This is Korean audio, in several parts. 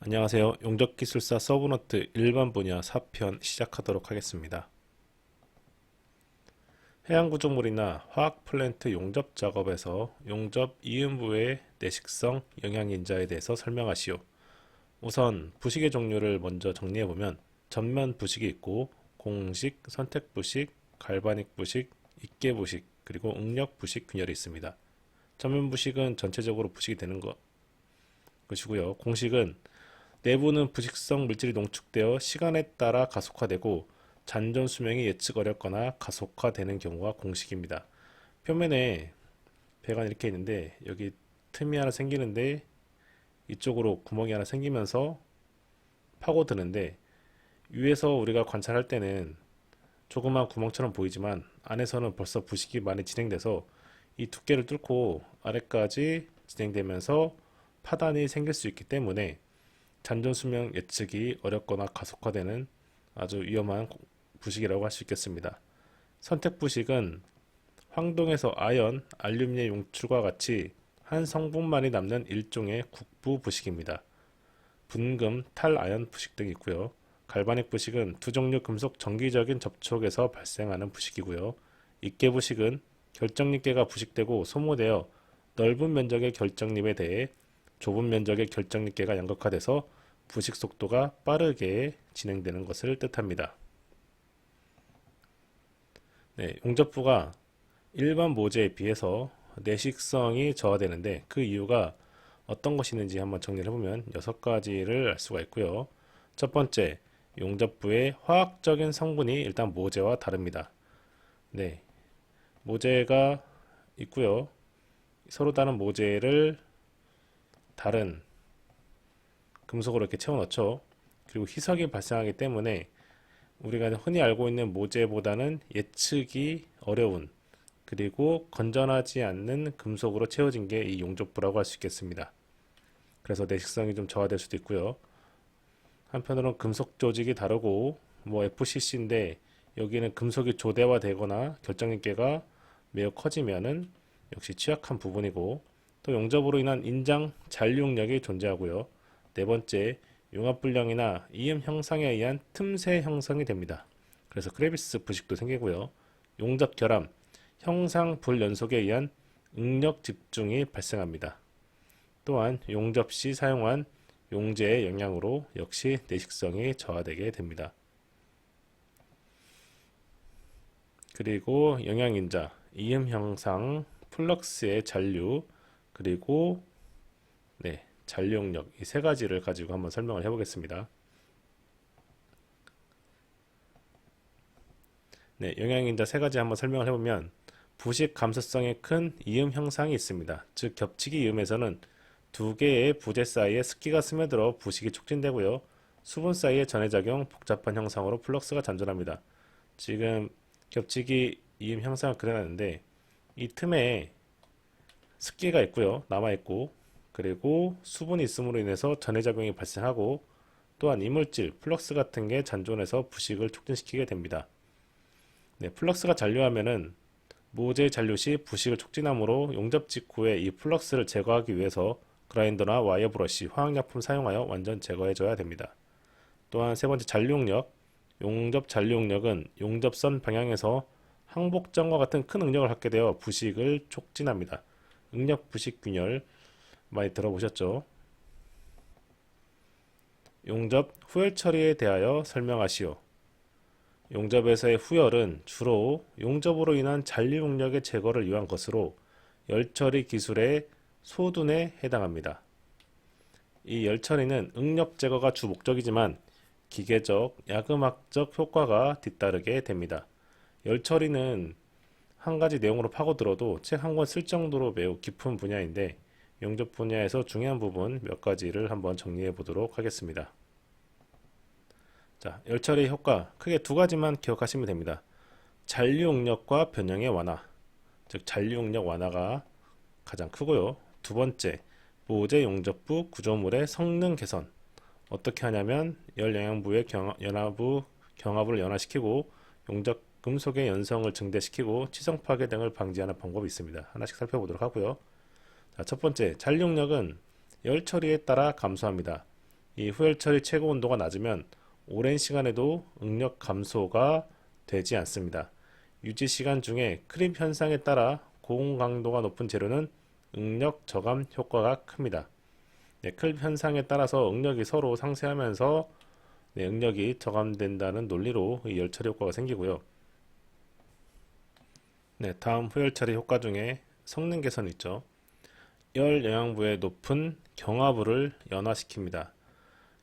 안녕하세요. 용접기술사 서브노트 일반 분야 4편 시작하도록 하겠습니다. 해양 구조물이나 화학 플랜트 용접 작업에서 용접 이음부의 내식성 영향인자에 대해서 설명하시오. 우선 부식의 종류를 먼저 정리해보면 전면 부식이 있고 공식, 선택 부식, 갈바닉 부식, 입계 부식, 그리고 응력 부식 균열이 있습니다. 전면 부식은 전체적으로 부식이 되는 것이고요. 공식은 내부는 부식성 물질이 농축되어 시간에 따라 가속화되고 잔존 수명이 예측 어렵거나 가속화되는 경우가 공식입니다. 표면에 배가 이렇게 있는데 여기 틈이 하나 생기는데 이쪽으로 구멍이 하나 생기면서 파고드는데 위에서 우리가 관찰할 때는 조그만 구멍처럼 보이지만 안에서는 벌써 부식이 많이 진행돼서 이 두께를 뚫고 아래까지 진행되면서 파단이 생길 수 있기 때문에 잔존 수명 예측이 어렵거나 가속화되는 아주 위험한 부식이라고 할 수 있겠습니다. 선택 부식은 황동에서 아연, 알루미늄 용출과 같이 한 성분만이 남는 일종의 국부 부식입니다. 분금, 탈아연 부식 등이 있고요. 갈바닉 부식은 두 종류 금속 정기적인 접촉에서 발생하는 부식이고요. 입계 부식은 결정립계가 부식되고 소모되어 넓은 면적의 결정립에 대해 좁은 면적의 결정립계가 양극화돼서 부식 속도가 빠르게 진행되는 것을 뜻합니다. 네, 용접부가 일반 모재에 비해서 내식성이 저하되는데 그 이유가 어떤 것이 있는지 한번 정리를 해보면 6가지를 알 수가 있고요. 첫 번째, 용접부의 화학적인 성분이 일단 모재와 다릅니다. 네, 모재가 있고요. 서로 다른 모재를 다른 금속으로 이렇게 채워 넣죠. 그리고 희석이 발생하기 때문에 우리가 흔히 알고 있는 모재보다는 예측이 어려운 그리고 건전하지 않는 금속으로 채워진 게 이 용접부라고 할 수 있겠습니다. 그래서 내식성이 좀 저하될 수도 있고요. 한편으로는 금속 조직이 다르고 FCC인데 여기는 금속이 조대화되거나 결정립계가 매우 커지면은 역시 취약한 부분이고 또 용접으로 인한 인장 잔류력이 존재하고요. 네 번째, 융합불량이나 이음 형상에 의한 틈새 형성이 됩니다. 그래서 크레비스 부식도 생기고요. 용접 결함, 형상 불연속에 의한 응력 집중이 발생합니다. 또한 용접 시 사용한 용재의 영향으로 역시 내식성이 저하되게 됩니다. 그리고 영향인자, 이음 형상, 플럭스의 잔류, 그리고 잔류응력 이 세 가지를 가지고 한번 설명을 해보겠습니다. 영향인자 세 가지 한번 설명을 해보면 부식 감수성이 큰 이음 형상이 있습니다. 즉 겹치기 이음에서는 두 개의 부재 사이에 습기가 스며들어 부식이 촉진되고요. 수분 사이의 전해작용, 복잡한 형상으로 플럭스가 잔존합니다. 지금 겹치기 이음 형상을 그려놨는데 이 틈에 습기가 있고요. 남아있고 그리고 수분이 있음으로 인해서 전해작용이 발생하고 또한 이물질, 플럭스 같은 게 잔존해서 부식을 촉진시키게 됩니다. 플럭스가 잔류하면은 모재 잔류 시 부식을 촉진하므로 용접 직후에 이 플럭스를 제거하기 위해서 그라인더나 와이어 브러쉬, 화학약품 사용하여 완전 제거해줘야 됩니다. 또한 세 번째 잔류응력, 용접 잔류응력은 용접선 방향에서 항복점과 같은 큰 응력을 갖게 되어 부식을 촉진합니다. 응력 부식 균열 많이 들어보셨죠? 용접 후열 처리에 대하여 설명하시오. 용접에서의 후열은 주로 용접으로 인한 잔류 응력의 제거를 위한 것으로 열처리 기술의 소둔에 해당합니다. 이 열처리는 응력 제거가 주 목적이지만 기계적, 야금학적 효과가 뒤따르게 됩니다. 열처리는 한 가지 내용으로 파고들어도 책 한 권 쓸 정도로 매우 깊은 분야인데 용접 분야에서 중요한 부분 몇 가지를 한번 정리해 보도록 하겠습니다. 자, 열처리 효과 크게 두 가지만 기억하시면 됩니다. 잔류 응력과 변형의 완화, 즉 잔류 응력 완화가 가장 크고요. 두 번째, 모재 용접부 구조물의 성능 개선. 어떻게 하냐면 열 영양부의 경합을 연화시키고 용접 금속의 연성을 증대시키고 치성 파괴 등을 방지하는 방법이 있습니다. 하나씩 살펴보도록 하고요. 자, 첫 번째, 잔류력은 열 처리에 따라 감소합니다. 이 후열 처리 최고 온도가 낮으면 오랜 시간에도 응력 감소가 되지 않습니다. 유지 시간 중에 크립 현상에 따라 고온 강도가 높은 재료는 응력 저감 효과가 큽니다. 네, 크립 현상에 따라서 응력이 서로 상쇄하면서 응력이 저감된다는 논리로 이 열처리 효과가 생기고요. 네, 다음 후열 처리 효과 중에 성능 개선 있죠. 열 영양부의 높은 경화부를 연화시킵니다.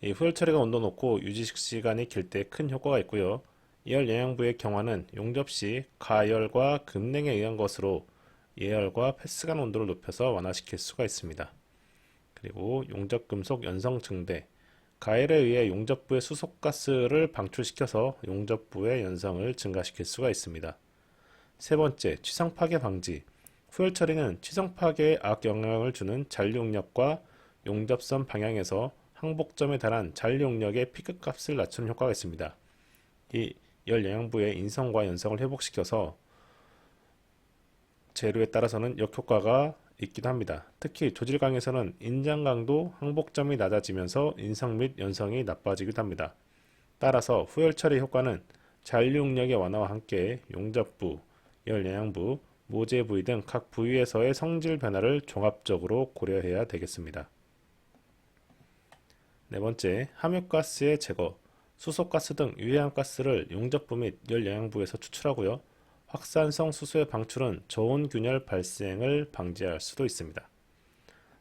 이 후열 처리가 온도 높고 유지 시간이 길 때 큰 효과가 있고요. 열 영양부의 경화는 용접 시 가열과 급냉에 의한 것으로 예열과 패스간 온도를 높여서 완화시킬 수가 있습니다. 그리고 용접금속 연성 증대, 가열에 의해 용접부의 수소가스를 방출시켜서 용접부의 연성을 증가시킬 수가 있습니다. 세 번째, 취성 파괴 방지. 후열 처리는 취성 파괴에 악영향을 주는 잔류응력과 용접선 방향에서 항복점에 달한 잔류응력의 피크값을 낮추는 효과가 있습니다. 이 열 영양부의 인성과 연성을 회복시켜서 재료에 따라서는 역효과가 있기도 합니다. 특히 조질강에서는 인장강도 항복점이 낮아지면서 인성 및 연성이 나빠지기도 합니다. 따라서 후열 처리 효과는 잔류응력의 완화와 함께 용접부, 열 영양부, 모재 부위 등 각 부위에서의 성질 변화를 종합적으로 고려해야 되겠습니다. 네 번째, 함유가스의 제거. 수소가스 등 유해한 가스를 용접부 및 열 영양부에서 추출하고요. 확산성 수소의 방출은 저온 균열 발생을 방지할 수도 있습니다.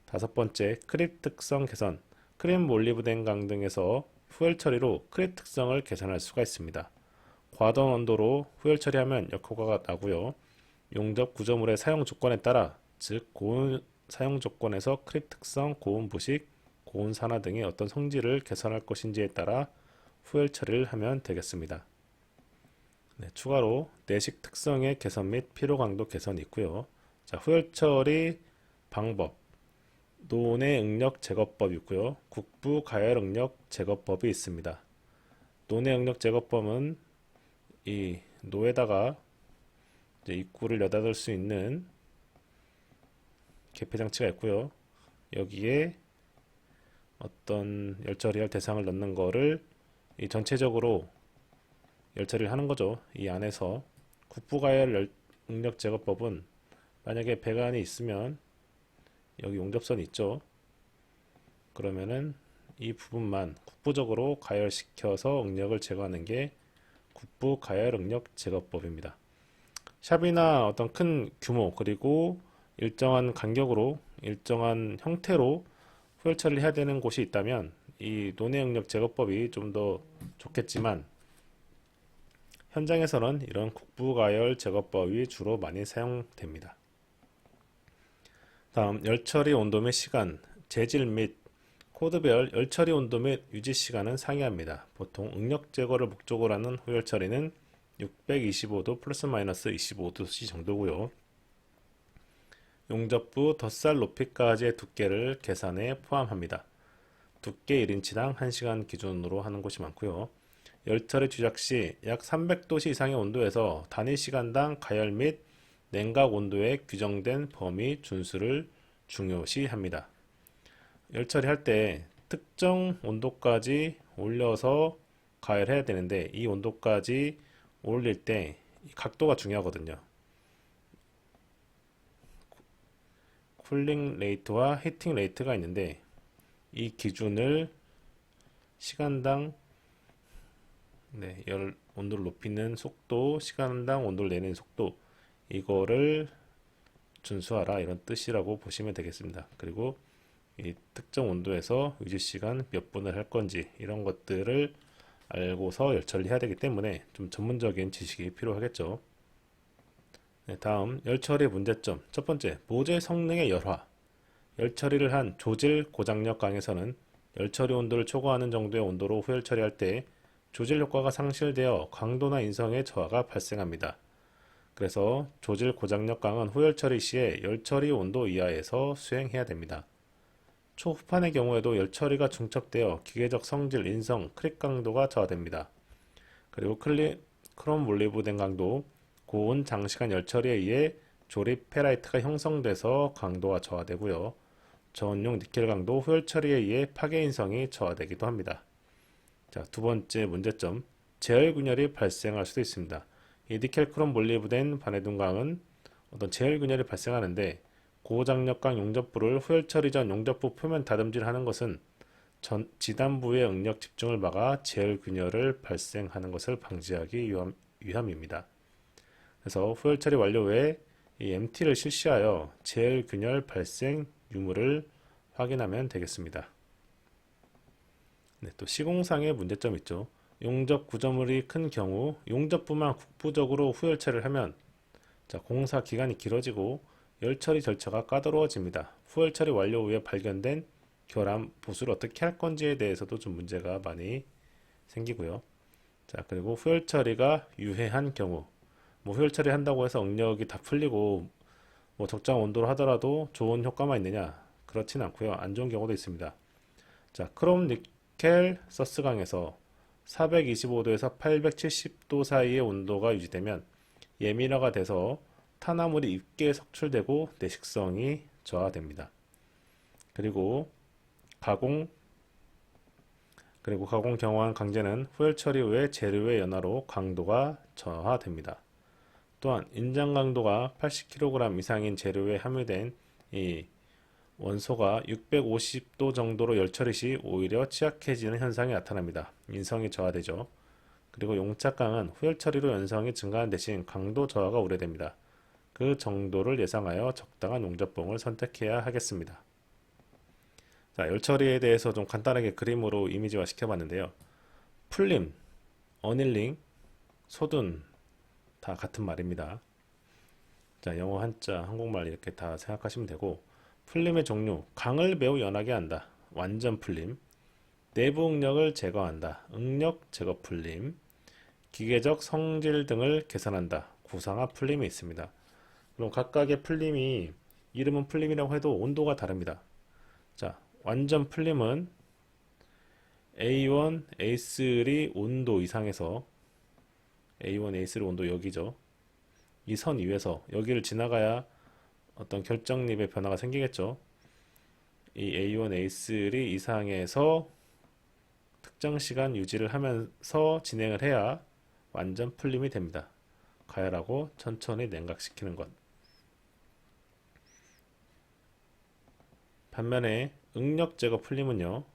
다섯 번째, 크립 특성 개선. 크림 몰리브덴강 등에서 후열 처리로 크립 특성을 개선할 수가 있습니다. 과다한 온도로 후열 처리하면 역효과가 나고요. 용접 구조물의 사용 조건에 따라, 즉 고온 사용 조건에서 크립 특성, 고온 부식, 고온 산화 등의 어떤 성질을 개선할 것인지에 따라 후열 처리를 하면 되겠습니다. 네, 추가로 내식 특성의 개선 및 피로 강도 개선이 있고요. 자, 후열 처리 방법, 노내 응력 제거법이 있고요. 국부 가열 응력 제거법이 있습니다. 노내 응력 제거법은 이 노에다가 이제 입구를 여닫을 수 있는 개폐 장치가 있고요. 여기에 어떤 열처리할 대상을 넣는 거를 이 전체적으로 열처리를 하는 거죠. 이 안에서 국부가열 응력 제거법은 만약에 배관이 있으면 여기 용접선이 있죠. 그러면은 이 부분만 국부적으로 가열시켜서 응력을 제거하는 게 국부 가열 응력 제거법입니다. 샵이나 어떤 큰 규모 그리고 일정한 간격으로 일정한 형태로 후열 처리를 해야 되는 곳이 있다면 이 논해 응력 제거법이 좀 더 좋겠지만 현장에서는 이런 국부 가열 제거법이 주로 많이 사용됩니다. 다음 열처리 온도 및 시간, 재질 및 코드별 열처리 온도 및 유지 시간은 상이합니다. 보통 응력 제거를 목적으로 하는 후열 처리는 625도 플러스 마이너스 25도씨 정도고요. 용접부 덧살 높이까지의 두께를 계산에 포함합니다. 두께 1인치당 1시간 기준으로 하는 곳이 많고요. 열처리 주작 시 약 300도씨 이상의 온도에서 단위 시간당 가열 및 냉각 온도에 규정된 범위 준수를 중요시합니다. 열처리할 때 특정 온도까지 올려서 가열해야 되는데 이 온도까지 올릴 때 각도가 중요하거든요. 쿨링 레이트와 히팅 레이트가 있는데 이 기준을 시간당 열 온도를 높이는 속도, 시간당 온도를 내는 속도 이거를 준수하라 이런 뜻이라고 보시면 되겠습니다. 그리고 이 특정 온도에서 유지시간 몇 분을 할 건지 이런 것들을 알고서 열처리 해야 되기 때문에 좀 전문적인 지식이 필요하겠죠. 네, 다음 열처리 문제점. 첫 번째, 모재 성능의 열화. 열처리를 한 조질 고장력 강에서는 열처리 온도를 초과하는 정도의 온도로 후열 처리할 때 조질 효과가 상실되어 강도나 인성의 저하가 발생합니다. 그래서 조질 고장력 강은 후열 처리 시에 열처리 온도 이하에서 수행해야 됩니다. 초후판의 경우에도 열처리가 중첩되어 기계적 성질, 인성, 크랙 강도가 저하됩니다. 그리고 크롬 몰리브덴 강도, 고온 장시간 열처리에 의해 조립 페라이트가 형성돼서 강도가 저하되고요. 저온용 니켈 강도 후열 처리에 의해 파괴 인성이 저하되기도 합니다. 자, 두 번째 문제점. 재열 균열이 발생할 수도 있습니다. 이 니켈 크롬 몰리브덴 반해둔강은 어떤 재열 균열이 발생하는데 고장력강 용접부를 후열 처리 전 용접부 표면 다듬질하는 것은 지단부의 응력 집중을 막아 재열 균열을 발생하는 것을 방지하기 위함입니다. 그래서 후열 처리 완료 후에 이 MT를 실시하여 재열 균열 발생 유무를 확인하면 되겠습니다. 네, 또 시공상의 문제점 있죠. 용접 구조물이 큰 경우 용접부만 국부적으로 후열 처리를 하면 공사 기간이 길어지고 열 처리 절차가 까다로워집니다. 후열 처리 완료 후에 발견된 결함 보수를 어떻게 할 건지에 대해서도 좀 문제가 많이 생기고요. 자, 그리고 후열 처리가 유해한 경우, 후열 처리 한다고 해서 응력이 다 풀리고 적정한 온도로 하더라도 좋은 효과만 있느냐? 그렇진 않고요. 안 좋은 경우도 있습니다. 자, 크롬 니켈 서스강에서 425도에서 870도 사이의 온도가 유지되면 예민화가 돼서 탄화물이 입게 석출되고 내식성이 저하됩니다. 그리고 가공 경화한 강제는 후열 처리 후에 재료의 연화로 강도가 저하됩니다. 또한 인장 강도가 80kg 이상인 재료에 함유된 이 원소가 650도 정도로 열 처리 시 오히려 취약해지는 현상이 나타납니다. 인성이 저하되죠. 그리고 용착강은 후열 처리로 연성이 증가한 대신 강도 저하가 우려됩니다. 그 정도를 예상하여 적당한 용접봉을 선택해야 하겠습니다. 자, 열 처리에 대해서 좀 간단하게 그림으로 이미지화 시켜봤는데요. 풀림, 어닐링, 소둔 다 같은 말입니다. 자, 영어 한자, 한국말 이렇게 다 생각하시면 되고, 풀림의 종류, 강을 매우 연하게 한다. 완전 풀림. 내부 응력을 제거한다. 응력 제거 풀림. 기계적 성질 등을 개선한다. 구상화 풀림이 있습니다. 그럼 각각의 풀림이 이름은 풀림이라고 해도 온도가 다릅니다. 자, 완전 풀림은 A1, A3 온도 이상에서 A1, A3 온도 여기죠. 이 선 위에서 여기를 지나가야 어떤 결정립의 변화가 생기겠죠. 이 A1, A3 이상에서 특정 시간 유지를 하면서 진행을 해야 완전 풀림이 됩니다. 가열하고 천천히 냉각시키는 것. 반면에 응력 제거 풀림은요.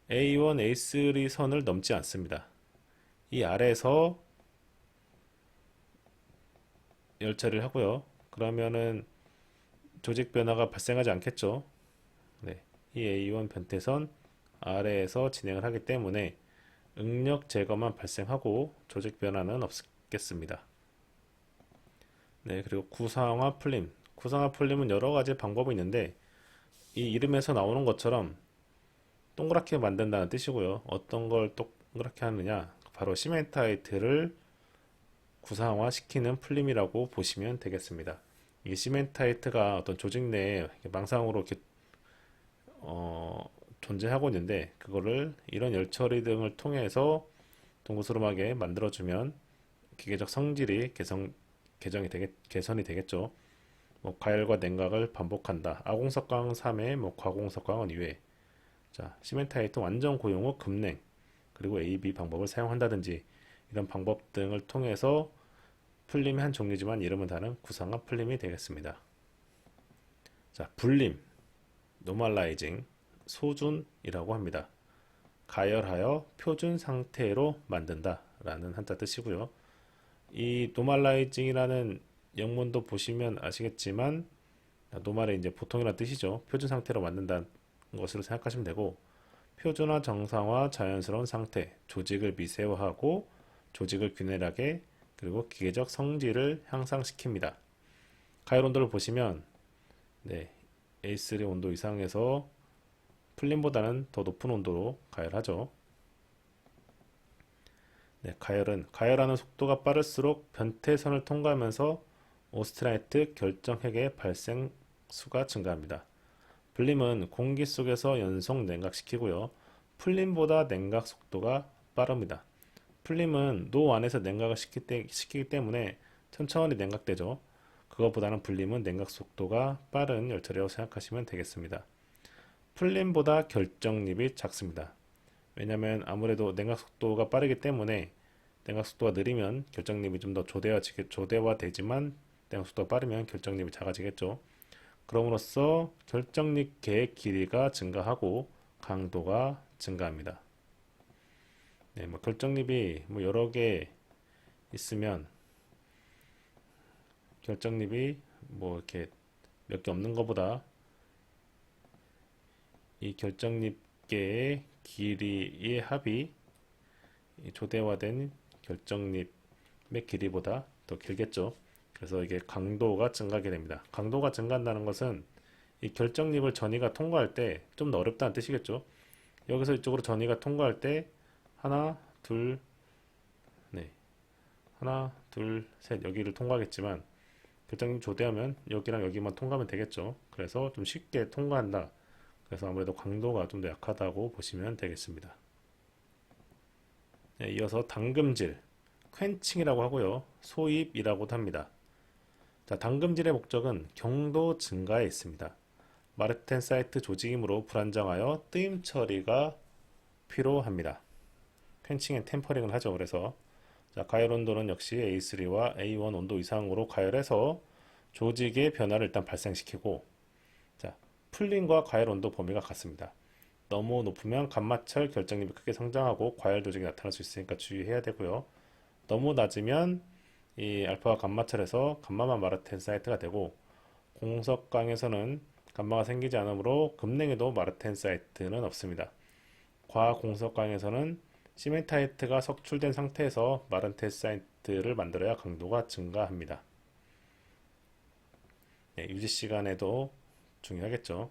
A1, A3 선을 넘지 않습니다. 이 아래에서 열 처리를 하고요. 그러면은 조직 변화가 발생하지 않겠죠. 네, 이 A1 변태선 아래에서 진행을 하기 때문에 응력 제거만 발생하고 조직 변화는 없겠습니다. 네, 그리고 구상화 풀림. 구상화 풀림은 여러 가지 방법이 있는데 이 이름에서 나오는 것처럼 동그랗게 만든다는 뜻이고요. 어떤 걸 동그랗게 하느냐? 바로 시멘타이트를 구상화 시키는 풀림이라고 보시면 되겠습니다. 이 시멘타이트가 어떤 조직 내에 망상으로 이렇게 존재하고 있는데 그거를 이런 열 처리 등을 통해서 동그스름하게 만들어주면 기계적 성질이 개선이 되겠죠. 가열과 냉각을 반복한다. 아공석광 3회, 과공석광은 2회. 자, 시멘타이트 완전 고용 후 급냉 그리고 AB 방법을 사용한다든지 이런 방법 등을 통해서 풀림의 한 종류지만 이름은 다른 구상화 풀림이 되겠습니다. 자, 불림, 노멀라이징, 소준이라고 합니다. 가열하여 표준 상태로 만든다 라는 한자 뜻이고요. 이 노멀라이징이라는 영문도 보시면 아시겠지만 노멀의 이제 보통이라는 뜻이죠. 표준 상태로 만든다는 것으로 생각하시면 되고 표준화, 정상화, 자연스러운 상태, 조직을 미세화하고 조직을 균일하게 그리고 기계적 성질을 향상시킵니다. 가열 온도를 보시면 네, A3 온도 이상에서 풀림보다는 더 높은 온도로 가열하죠. 네, 가열하는 속도가 빠를수록 변태선을 통과하면서 오스트라이트 결정핵의 발생 수가 증가합니다. 불림은 공기 속에서 연속 냉각시키고요. 풀림보다 냉각 속도가 빠릅니다. 풀림은 노 안에서 냉각을 시키기 때문에 천천히 냉각되죠. 그것보다는 불림은 냉각 속도가 빠른 열처리라고 생각하시면 되겠습니다. 풀림보다 결정립이 작습니다. 왜냐하면 아무래도 냉각 속도가 빠르기 때문에 냉각 속도가 느리면 결정립이 좀 더 조대화되지만 냉각 속도가 빠르면 결정립이 작아지겠죠. 그럼으로써 결정립계의 길이가 증가하고 강도가 증가합니다. 네, 뭐 결정립이 뭐 여러 개 있으면 결정립이 뭐 이렇게 몇 개 없는 것보다 이 결정립계의 길이의 합이 이 조대화된 결정립의 길이보다 더 길겠죠. 그래서 이게 강도가 증가하게 됩니다. 강도가 증가한다는 것은 이 결정립을 전이가 통과할 때 좀 더 어렵다는 뜻이겠죠. 여기서 이쪽으로 전이가 통과할 때 하나, 둘, 네, 하나, 둘, 셋 여기를 통과하겠지만 결정립 조대하면 여기랑 여기만 통과하면 되겠죠. 그래서 좀 쉽게 통과한다. 그래서 아무래도 강도가 좀 더 약하다고 보시면 되겠습니다. 네, 이어서 당금질, 퀸칭이라고 하고요. 소입이라고도 합니다. 자, 당금질의 목적은 경도 증가에 있습니다. 마르텐사이트 조직이므로 불안정하여 뜨임 처리가 필요합니다. 퀸칭 앤 템퍼링을 하죠. 그래서 자, 가열 온도는 역시 A3와 A1 온도 이상으로 가열해서 조직의 변화를 일단 발생시키고, 자, 풀림과 가열 온도 범위가 같습니다. 너무 높으면 감마철 결정립이 크게 성장하고 과열 조직이 나타날 수 있으니까 주의해야 되고요. 너무 낮으면 이 알파와 감마철에서 감마만 마르텐사이트가 되고, 공석강에서는 감마가 생기지 않으므로 급냉에도 마르텐사이트는 없습니다. 과공석강에서는 시멘타이트가 석출된 상태에서 마르텐사이트를 만들어야 강도가 증가합니다. 네, 유지 시간에도 중요하겠죠.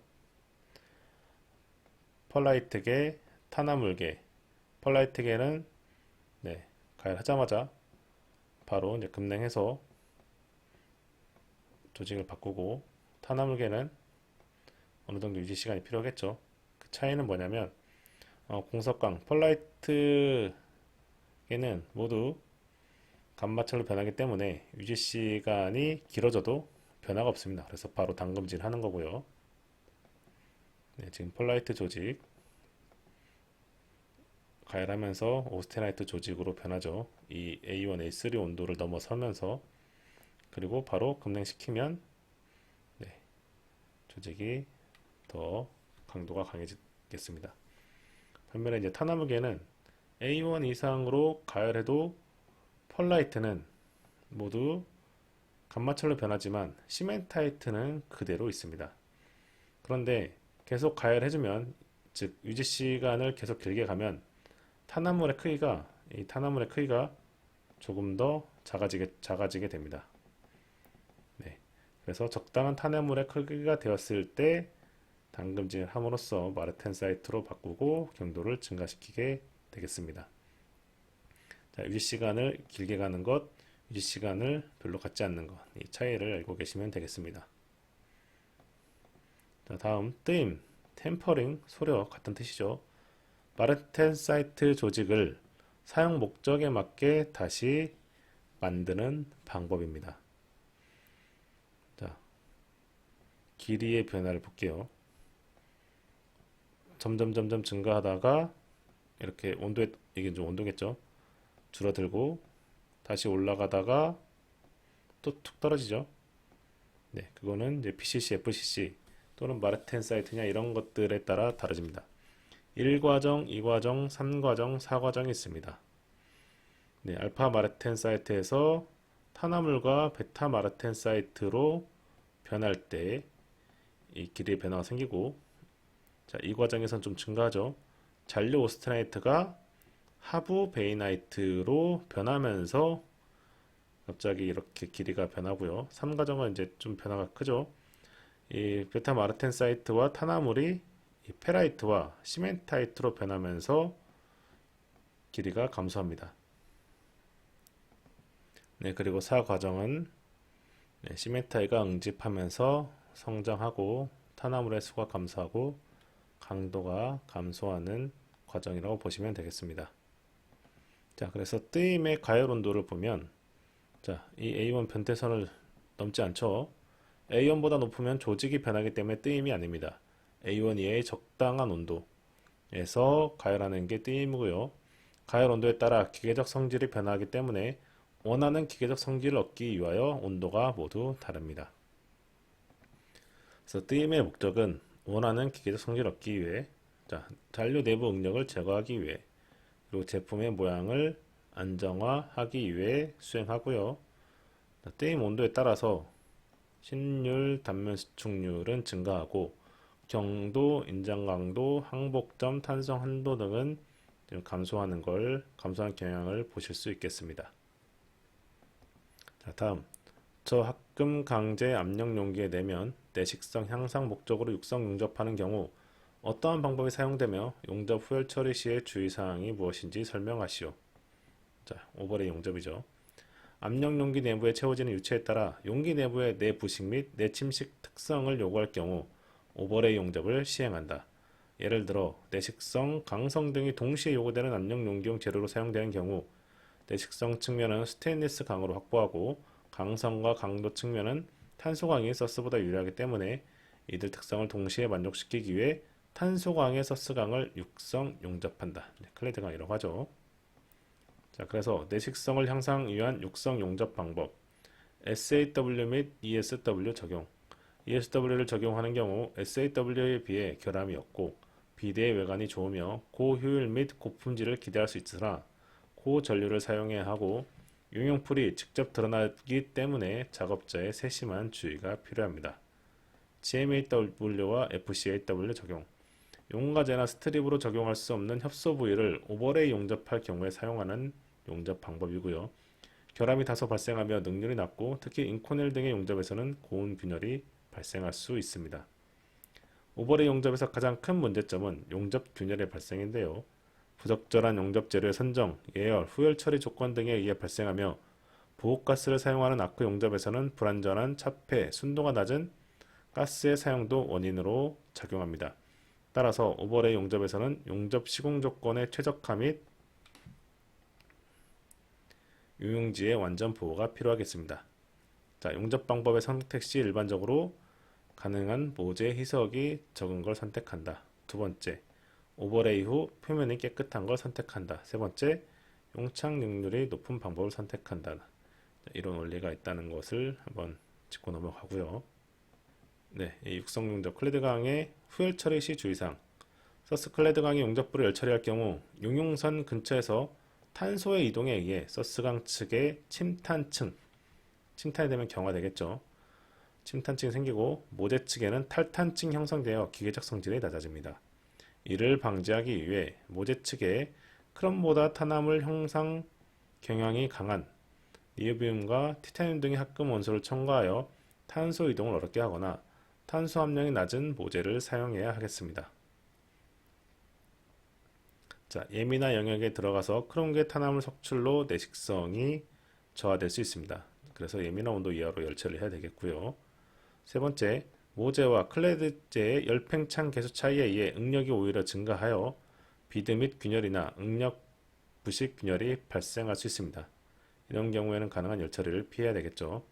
펄라이트계, 타나물계. 펄라이트계는 네, 가열하자마자 바로 이제 급냉해서 조직을 바꾸고, 타나물계는 어느 정도 유지 시간이 필요하겠죠. 그 차이는 뭐냐면 공석강, 펄라이트계는 모두 감마철로 변하기 때문에 유지 시간이 길어져도 변화가 없습니다. 그래서 바로 당금질 하는 거고요. 네, 지금 펄라이트 조직 가열하면서 오스테나이트 조직으로 변하죠. 이 A1, A3 온도를 넘어서면서, 그리고 바로 급냉시키면 네, 조직이 더 강도가 강해지겠습니다. 반면에 이제 타나무계는 A1 이상으로 가열해도 펄라이트는 모두 감마철로 변하지만 시멘타이트는 그대로 있습니다. 그런데 계속 가열해주면, 즉 유지 시간을 계속 길게 가면 이 타나물의 크기가 조금 더 작아지게 됩니다. 네. 그래서 적당한 타나물의 크기가 되었을 때 당금질 함으로써 마르텐사이트로 바꾸고 경도를 증가시키게 되겠습니다. 자, 유지 시간을 길게 가는 것, 유지 시간을 별로 갖지 않는 것, 이 차이를 알고 계시면 되겠습니다. 자, 다음 뜨임, 템퍼링, 소려 같은 뜻이죠. 마르텐사이트 조직을 사용 목적에 맞게 다시 만드는 방법입니다. 자, 길이의 변화를 볼게요. 점점 증가하다가 이렇게 이게 좀 온도겠죠. 줄어들고 다시 올라가다가 또 툭 떨어지죠. 네, 그거는 이제 PCC, FCC 또는 마르텐사이트냐 이런 것들에 따라 다르집니다. 1과정, 2과정, 3과정, 4과정이 있습니다. 네, 알파 마르텐사이트에서 타나물과 베타 마르텐사이트로 변할 때 이 길이의 변화가 생기고, 자, 이 과정에선 좀 증가하죠. 잔류 오스테나이트가 하부 베이나이트로 변하면서 갑자기 이렇게 길이가 변하고요. 3과정은 이제 좀 변화가 크죠. 이 베타 마르텐사이트와 타나물이 이 페라이트와 시멘타이트로 변하면서 길이가 감소합니다. 네, 그리고 4과정은 네, 시멘타이가 응집하면서 성장하고 타나물의 수가 감소하고 강도가 감소하는 과정이라고 보시면 되겠습니다. 자, 그래서 뜨임의 가열 온도를 보면, 자, 이 A1 변태선을 넘지 않죠. A1보다 높으면 조직이 변하기 때문에 뜨임이 아닙니다. A1, 2의 적당한 온도에서 가열하는 게 띠임이고요. 가열 온도에 따라 기계적 성질이 변화하기 때문에 원하는 기계적 성질을 얻기 위하여 온도가 모두 다릅니다. 그래서 띠임의 목적은 원하는 기계적 성질을 얻기 위해 잔료 내부 응력을 제거하기 위해 그리고 제품의 모양을 안정화하기 위해 수행하고요. 띠임 온도에 따라서 신율, 단면 수축률은 증가하고 경도, 인장 강도, 항복점, 탄성 한도 등은 감소하는 경향을 보실 수 있겠습니다. 자, 다음 저합금 강제 압력 용기에 내면 내식성 향상 목적으로 육성 용접하는 경우 어떠한 방법이 사용되며 용접 후열 처리 시의 주의사항이 무엇인지 설명하시오. 자, 오버레이 용접이죠. 압력 용기 내부에 채워지는 유체에 따라 용기 내부의 내부식 및 내침식 특성을 요구할 경우 오버레이 용접을 시행한다. 예를 들어 내식성, 강성 등이 동시에 요구되는 압력 용기용 재료로 사용되는 경우 내식성 측면은 스테인리스 강으로 확보하고 강성과 강도 측면은 탄소광이 서스보다 유리하기 때문에 이들 특성을 동시에 만족시키기 위해 탄소광의 서스강을 육성 용접한다. 클레드강이라고 하죠. 자, 그래서 내식성을 향상하기 위한 육성 용접 방법 SAW 및 ESW 적용. ESW를 적용하는 경우 SAW에 비해 결함이 없고 비대의 외관이 좋으며 고효율 및 고품질을 기대할 수 있으나 고전류를 사용해야 하고 용용풀이 직접 드러나기 때문에 작업자의 세심한 주의가 필요합니다. GMAW와 FCAW 적용. 용가제나 스트립으로 적용할 수 없는 협소 부위를 오버레이 용접할 경우에 사용하는 용접 방법이고요. 결함이 다소 발생하며 능률이 낮고 특히 인코넬 등의 용접에서는 고온 균열이 발생할 수 있습니다. 오버레이 용접에서 가장 큰 문제점은 용접 균열의 발생인데요. 부적절한 용접 재료의 선정, 예열, 후열 처리 조건 등에 의해 발생하며 부옥가스를 사용하는 아크 용접에서는 불안전한 차폐, 순도가 낮은 가스의 사용도 원인으로 작용합니다. 따라서 오버레이 용접에서는 용접 시공 조건의 최적화 및 유용지의 완전 보호가 필요하겠습니다. 자, 용접 방법의 선택 시 일반적으로 가능한 모재 희석이 적은 걸 선택한다. 두 번째, 오버레이 후 표면이 깨끗한 걸 선택한다. 세 번째, 용착 능률이 높은 방법을 선택한다. 자, 이런 원리가 있다는 것을 한번 짚고 넘어가고요. 네, 이 육성 용접 클레드강의 후열 처리 시 주의사항. 서스 클레드강의 용접부를 열 처리할 경우 용용선 근처에서 탄소의 이동에 의해 서스강 측의 침탄층이 되면 경화되겠죠. 침탄층이 생기고 모재 측에는 탈탄층이 형성되어 기계적 성질이 낮아집니다. 이를 방지하기 위해 모재 측에 크롬보다 탄화물 형상 경향이 강한 니오비움과 티타늄 등의 합금 원소를 첨가하여 탄소 이동을 어렵게 하거나 탄소 함량이 낮은 모재를 사용해야 하겠습니다. 자, 예민한 영역에 들어가서 크롬계 탄화물 석출로 내식성이 저하될 수 있습니다. 그래서 예민한 온도 이하로 열처리를 해야 되겠고요. 세 번째, 모재와 클레드재의 열팽창 계수 차이에 의해 응력이 오히려 증가하여 비드 및 균열이나 응력 부식 균열이 발생할 수 있습니다. 이런 경우에는 가능한 열처리를 피해야 되겠죠.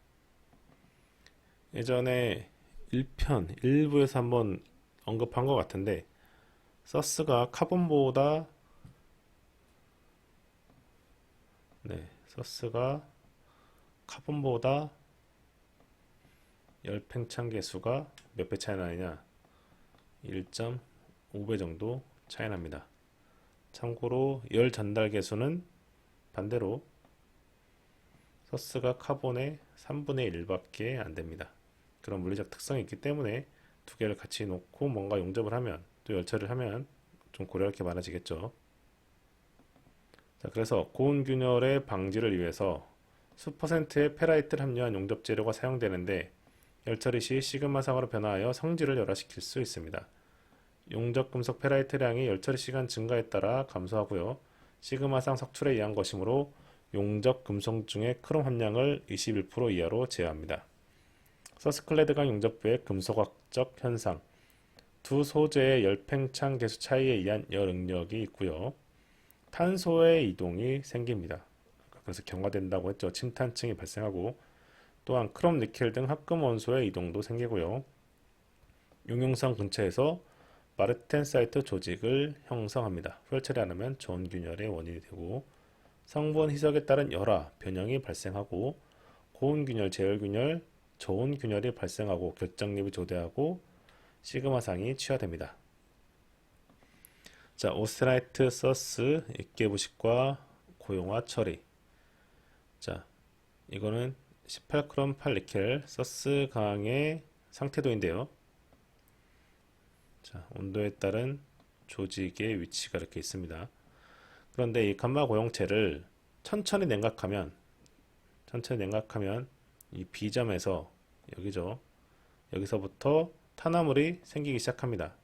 예전에 1편, 1부에서 한번 언급한 것 같은데 서스가 카본보다 서스가 카본보다 열 팽창 계수가 몇 배 차이 나느냐? 1.5배 정도 차이 납니다. 참고로 열 전달 계수는 반대로 서스가 카본의 3분의 1밖에 안 됩니다. 그런 물리적 특성이 있기 때문에 두 개를 같이 놓고 뭔가 용접을 하면 또 열처리를 하면 좀 고려할 게 많아지겠죠. 자, 그래서 고온 균열의 방지를 위해서 수퍼센트의 페라이트를 함유한 용접 재료가 사용되는데 열처리 시 시그마상으로 변화하여 성질을 열화시킬 수 있습니다. 용접 금속 페라이트량이 열처리 시간 증가에 따라 감소하고요. 시그마상 석출에 의한 것이므로 용접 금속 중의 크롬 함량을 21% 이하로 제어합니다. 서스클레드강 용접부의 금속학적 현상. 두 소재의 열팽창 계수 차이에 의한 열 응력이 있고요. 탄소의 이동이 생깁니다. 그래서 경화된다고 했죠. 침탄층이 발생하고 또한 크롬, 니켈 등 합금 원소의 이동도 생기고요. 용용선 근처에서 마르텐사이트 조직을 형성합니다. 후열 처리 안 하면 저온 균열의 원인이 되고 성분 희석에 따른 열화, 변형이 발생하고 고온 균열, 제열 균열, 저온 균열이 발생하고 결정립이 조대하고 시그마상이 취하됩니다. 자, 오스테나이트 서스 입계 부식과 고용화 처리. 자, 이거는 18크롬 8니켈 서스 강의 상태도인데요. 자, 온도에 따른 조직의 위치가 이렇게 있습니다. 그런데 이 감마 고용체를 천천히 냉각하면 이 B점에서 여기죠. 여기서부터 탄화물이 생기기 시작합니다.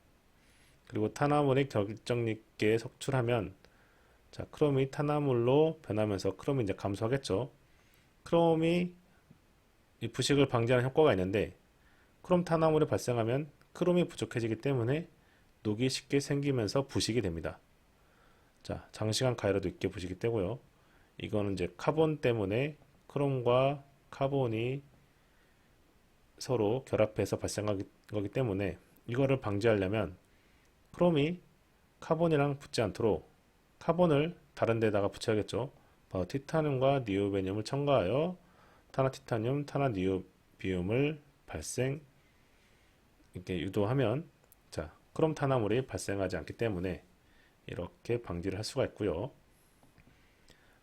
그리고 탄화물이 결정립계에 속출하면 자, 크롬이 탄화물로 변하면서 크롬이 이제 감소하겠죠. 크롬이 이 부식을 방지하는 효과가 있는데 크롬 탄화물이 발생하면 크롬이 부족해지기 때문에 녹이 쉽게 생기면서 부식이 됩니다. 자, 장시간 가열에도 있게 부식이 되고요. 이거는 이제 카본 때문에 크롬과 카본이 서로 결합해서 발생하기 거기 때문에 이거를 방지하려면 크롬이 카본이랑 붙지 않도록 카본을 다른 데다가 붙여야겠죠. 바로 티타늄과 니오베늄을 첨가하여 탄화티타늄, 탄화니오비움을 발생 이렇게 유도하면 자, 크롬 탄화물이 발생하지 않기 때문에 이렇게 방지를 할 수가 있고요.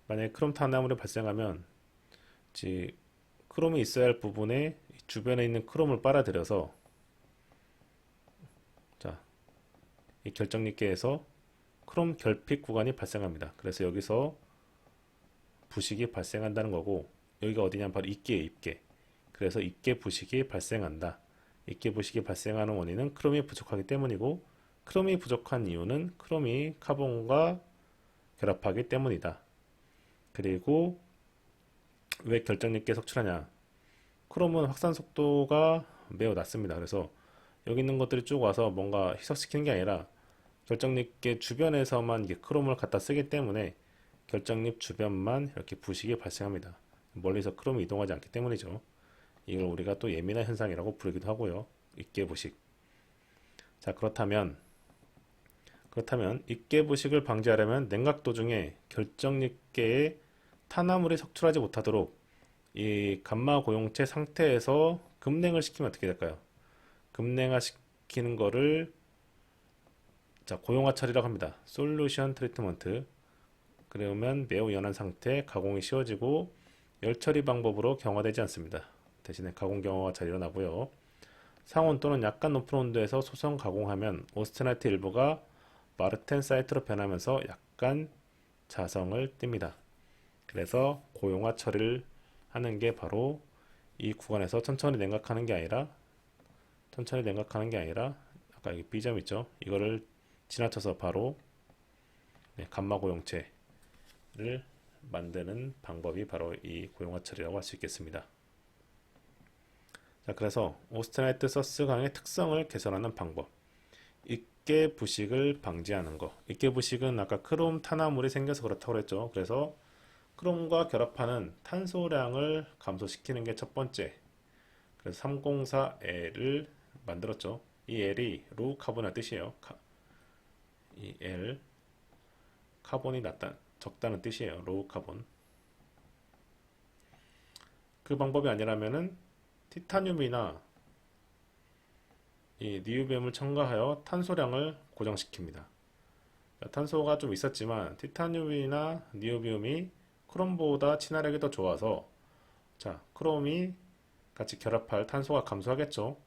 만약에 크롬 탄화물이 발생하면 크롬이 있어야 할 부분에 주변에 있는 크롬을 빨아들여서 자, 이 결정립계에서 크롬 결핍 구간이 발생합니다. 그래서 여기서 부식이 발생한다는 거고 여기가 어디냐면 바로 입계예요. 입계. 그래서 입계 부식이 발생한다. 입계 부식이 발생하는 원인은 크롬이 부족하기 때문이고 크롬이 부족한 이유는 크롬이 카본과 결합하기 때문이다. 그리고 왜 결정립계에 속출하냐? 크롬은 확산 속도가 매우 낮습니다. 그래서 여기 있는 것들이 쭉 와서 뭔가 희석시키는 게 아니라 결정립계 주변에서만 이게 크롬을 갖다 쓰기 때문에 결정립 주변만 이렇게 부식이 발생합니다. 멀리서 크롬이 이동하지 않기 때문이죠. 이걸 우리가 또 예민한 현상이라고 부르기도 하고요. 입계 부식. 자, 그렇다면 입계 부식을 방지하려면 냉각 도중에 결정립계에 탄화물이 석출하지 못하도록 이 감마 고용체 상태에서 급냉을 시키면 어떻게 될까요? 급냉화 시키는 거를 자, 고용화 처리라고 합니다. 솔루션 트리트먼트. 그러면 매우 연한 상태, 가공이 쉬워지고 열 처리 방법으로 경화되지 않습니다. 대신에 가공 경화가 잘 일어나고요. 상온 또는 약간 높은 온도에서 소성 가공하면 오스테나이트 일부가 마르텐사이트로 변하면서 약간 자성을 띱니다. 그래서 고용화 처리를 하는 게 바로 이 구간에서 천천히 냉각하는 게 아니라 아까 여기 B점 있죠? 이거를 지나쳐서 바로 감마 고용체를 만드는 방법이 바로 이 고용화 처리라고 할 수 있겠습니다. 자, 그래서 오스테나이트 서스 강의 특성을 개선하는 방법. 입계 부식을 방지하는 거. 입계 부식은 아까 크롬 탄화물이 생겨서 그렇다고 그랬죠. 그래서 크롬과 결합하는 탄소량을 감소시키는 게 첫 번째. 그래서 304L을 만들었죠. 이 L이 로우 카본의 뜻이에요. 이 L 카본이 적다는 뜻이에요. 로우 카본. 그 방법이 아니라면은 티타늄이나 이 니오비움을 첨가하여 탄소량을 고정시킵니다. 탄소가 좀 있었지만 티타늄이나 니오비움이 크롬보다 친화력이 더 좋아서 자, 크롬이 같이 결합할 탄소가 감소하겠죠.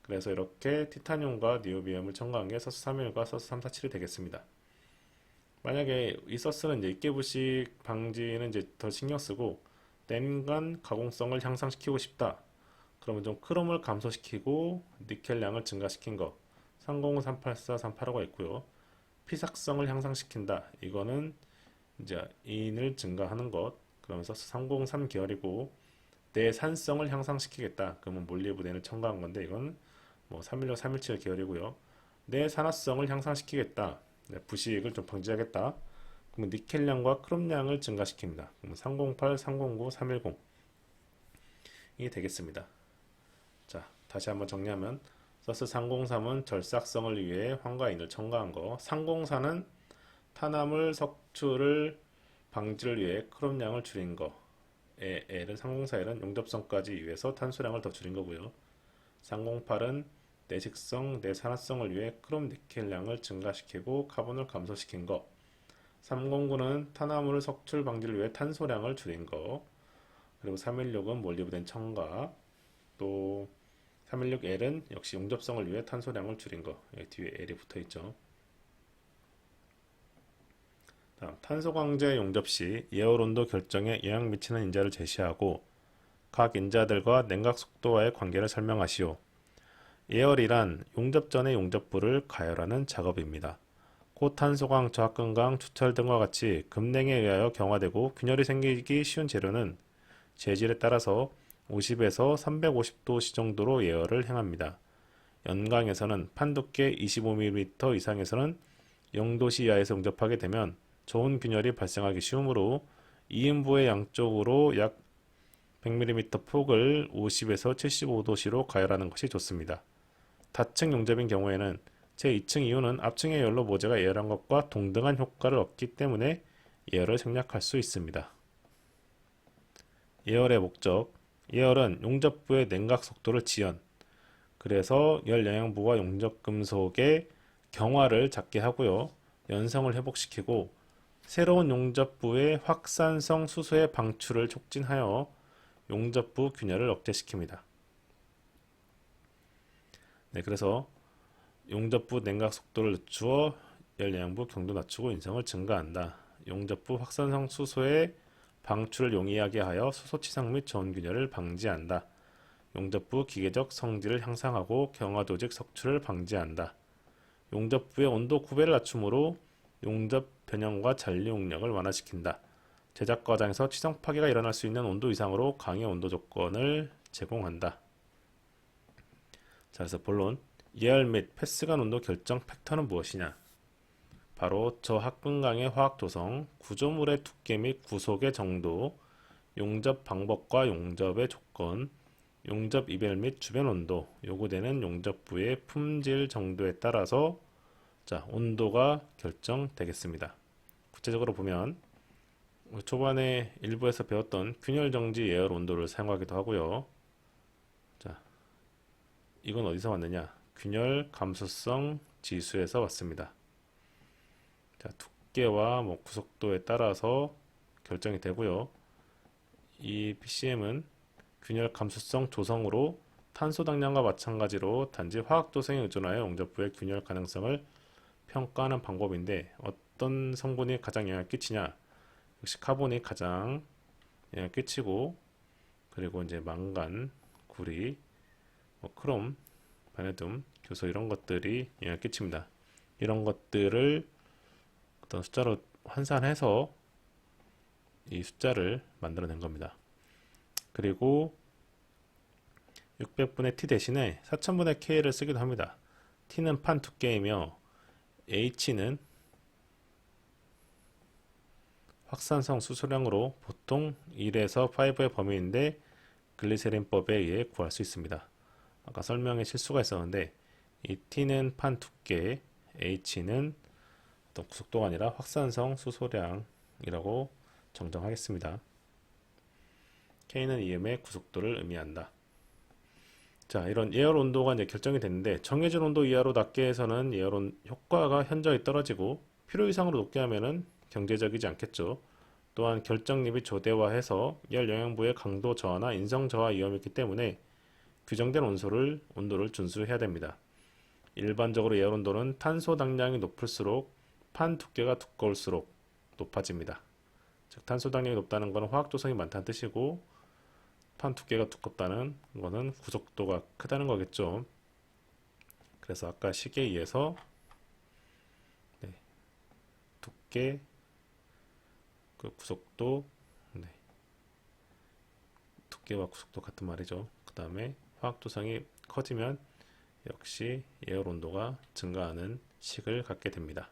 그래서 이렇게 티타늄과 니오비움을 첨가한 게 서스 3일과 서스 347이 되겠습니다. 만약에 이 서스는 이제 입계부식 방지는 이제 더 신경 쓰고 냉간 가공성을 향상시키고 싶다. 그러면 좀 크롬을 감소시키고 니켈량을 증가시킨 거 305, 384, 385가 있고요. 피삭성을 향상시킨다. 이거는 이제 인을 증가하는 것. 그러면서 303 계열이고 내산성을 향상시키겠다. 그러면 몰리브덴을 첨가한 건데 이건 뭐 316, 317 계열이고요. 내산화성을 향상시키겠다. 부식을 좀 방지하겠다. 그러면 니켈량과 크롬량을 증가시킵니다. 그러면 308, 309, 310 이게 되겠습니다. 자, 다시 한번 정리하면 서스 303은 절삭성을 위해 황과인을 첨가한 거. 304는 탄화물 석출을 방지를 위해 크롬량을 줄인 거. L은 304L은 용접성까지 위해서 탄소량을 더 줄인 거고요. 308은 내식성, 내산화성을 위해 크롬 니켈량을 증가시키고 카본을 감소시킨 거. 309는 탄화물 석출 방지를 위해 탄소량을 줄인 거. 그리고 316은 몰리브덴 첨가. 또 316L은 역시 용접성을 위해 탄소량을 줄인 거. 여기 뒤에 L이 붙어 있죠. 다음, 탄소 강제 용접 시 예열 온도 결정에 영향 미치는 인자를 제시하고 각 인자들과 냉각 속도와의 관계를 설명하시오. 예열이란 용접 전의 용접부를 가열하는 작업입니다. 고탄소강, 저합금강, 주철 등과 같이 급냉에 의하여 경화되고 균열이 생기기 쉬운 재료는 재질에 따라서 50에서 350도씨 정도로 예열을 행합니다. 연강에서는 판 두께 25mm 이상에서는 0도씨 이하에서 용접하게 되면 좋은 균열이 발생하기 쉬우므로 2인부의 양쪽으로 약 100mm 폭을 50에서 75도씨로 가열하는 것이 좋습니다. 다층 용접인 경우에는 제2층 이유는 앞층의 열로 모재가 예열한 것과 동등한 효과를 얻기 때문에 예열을 생략할 수 있습니다. 예열의 목적. 예열은 용접부의 냉각 속도를 지연, 그래서 열 영양부와 용접금속의 경화를 작게 하고요. 연성을 회복시키고 새로운 용접부의 확산성 수소의 방출을 촉진하여 용접부 균열을 억제시킵니다. 네, 그래서 용접부 냉각 속도를 늦추어 열 영양부 경도 낮추고 인성을 증가한다. 용접부 확산성 수소의 방출을 용이하게 하여 수소 치상 및 저온균열을 방지한다. 용접부 기계적 성질을 향상하고 경화 조직 석출을 방지한다. 용접부의 온도 9배를 낮춤으로 용접 변형과 잔류 용력을 완화시킨다. 제작 과정에서 치성 파괴가 일어날 수 있는 온도 이상으로 강의 온도 조건을 제공한다. 자, 그래서 본론. 예열 및 패스간 온도 결정 팩터는 무엇이냐? 바로 저합금강의 화학 조성, 구조물의 두께 및 구속의 정도, 용접 방법과 용접의 조건, 용접 이별 및 주변 온도, 요구되는 용접부의 품질 정도에 따라서 온도가 결정되겠습니다. 구체적으로 보면 초반에 일부에서 배웠던 균열 정지 예열 온도를 사용하기도 하고요. 자, 이건 어디서 왔느냐? 균열 감수성 지수에서 왔습니다. 자, 두께와 구속도에 따라서 결정이 되고요. 이 PCM은 균열 감수성 조성으로 탄소 당량과 마찬가지로 단지 화학 조성에 의존하여 용접부의 균열 가능성을 평가하는 방법인데 어떤 성분이 가장 영향을 끼치냐? 역시 카본이 가장 영향을 끼치고, 그리고 이제 망간, 구리, 크롬, 바네듐, 교소 이런 것들이 영향을 끼칩니다. 이런 것들을 어떤 숫자로 환산해서 이 숫자를 만들어낸 겁니다. 그리고 600분의 T 대신에 4000분의 K를 쓰기도 합니다. T는 판 두께이며 H는 확산성 수소량으로 보통 1에서 5의 범위인데 글리세린법에 의해 구할 수 있습니다. 아까 설명에 실수가 있었는데 이 T는 판 두께, H는 어떤 구속도가 아니라 확산성 수소량이라고 정정하겠습니다. K는 EM의 구속도를 의미한다. 자, 이런 예열 온도가 이제 결정이 됐는데 정해진 온도 이하로 낮게 해서는 예열 효과가 현저히 떨어지고 필요 이상으로 높게 하면은 경제적이지 않겠죠. 또한 결정립이 조대화해서 열 영양부의 강도 저하나 인성 저하 위험이 있기 때문에 규정된 온도를 준수해야 됩니다. 일반적으로 예열 온도는 탄소 당량이 높을수록 판 두께가 두꺼울수록 높아집니다. 즉 탄소 당량이 높다는 것은 화학 조성이 많다는 뜻이고 판 두께가 두껍다는 것은 구속도가 크다는 거겠죠. 그래서 아까 식에 의해서 두께, 그 구속도, 두께와 구속도 같은 말이죠. 그 다음에 화학 조성이 커지면 역시 예열 온도가 증가하는 식을 갖게 됩니다.